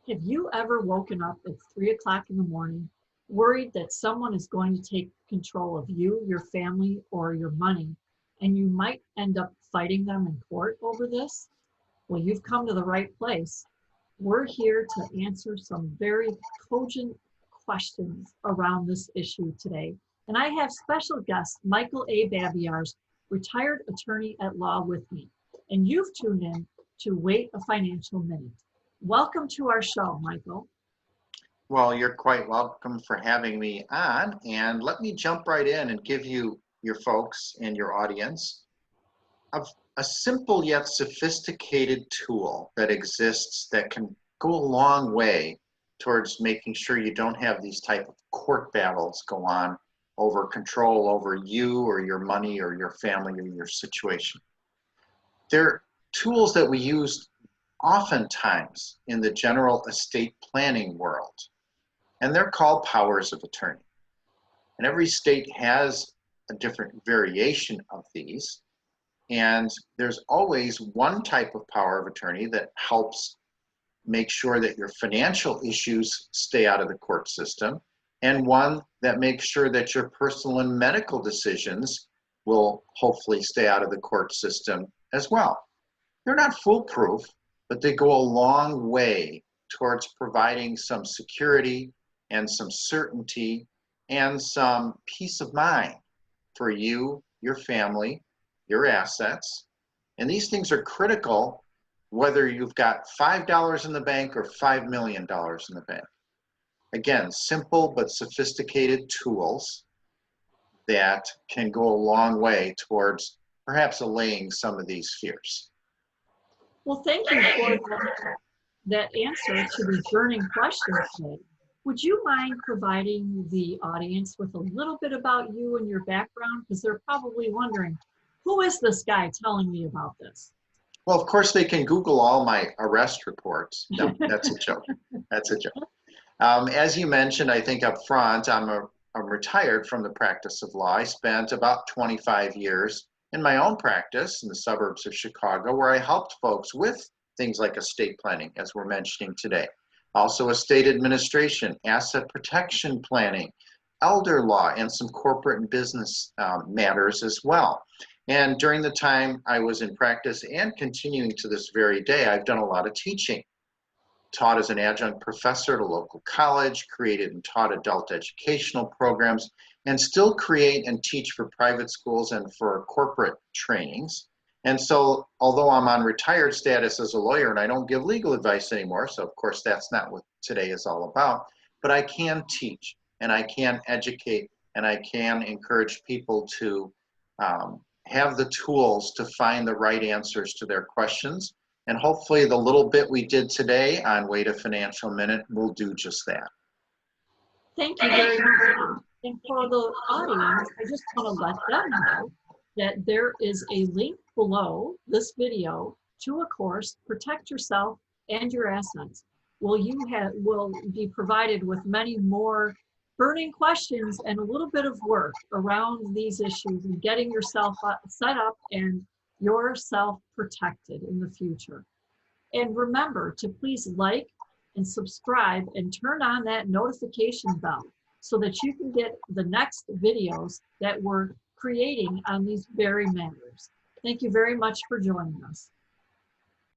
Have you ever woken up at 3 o'clock in the morning, worried that someone is going to take control of you, your family, or your money, and you might end up fighting them in court over this? Well, you've come to the right place. We're here to answer some very cogent questions around this issue today. And I have special guest, Michael A. Babiarz, retired attorney at law with me. And you've tuned in to Wait a Financial Minute. Welcome to our show, Michael. Well, you're quite welcome for having me on. And let me jump right in and give you, your folks and your audience, a simple yet sophisticated tool that exists that can go a long way towards making sure you don't have these type of court battles go on over control over you or your money or your family or your situation. They're tools that we use oftentimes in the general estate planning world, and they're called powers of attorney. And every state has a different variation of these, and there's always one type of power of attorney that helps make sure that your financial issues stay out of the court system, and one that makes sure that your personal and medical decisions will hopefully stay out of the court system as well. They're not foolproof, but they go a long way towards providing some security and some certainty and some peace of mind for you, your family, your assets. And these things are critical whether you've got $5 in the bank or $5 million in the bank. Again, simple but sophisticated tools that can go a long way towards perhaps allaying some of these fears. Well, thank you for that answer to these burning questions today. Would you mind providing the audience with a little bit about you and your background? Because they're probably wondering, who is this guy telling me about this? Well, of course, they can Google all my arrest reports. No, that's a joke. That's a joke. As you mentioned, I think up front, I'm retired from the practice of law. I spent about 25 years in my own practice in the suburbs of Chicago, where I helped folks with things like estate planning, as we're mentioning today. Also estate administration, asset protection planning, elder law, and some corporate and business matters as well. And during the time I was in practice and continuing to this very day, I've done a lot of teaching. Taught as an adjunct professor at a local college, created and taught adult educational programs, and still create and teach for private schools and for corporate trainings. And so, although I'm on retired status as a lawyer and I don't give legal advice anymore, so of course that's not what today is all about, but I can teach and I can educate and I can encourage people to have the tools to find the right answers to their questions. And hopefully the little bit we did today on Wait a Financial Minute will do just that. Thank you very much. And for the audience, I just want to let them know that there is a link below this video to a course, Protect Yourself and Your Assets. Will be provided with many more burning questions and a little bit of work around these issues and getting yourself set up and yourself protected in the future. And remember to please like and subscribe and turn on that notification bell so that you can get the next videos that we're creating on these very matters. Thank you very much for joining us.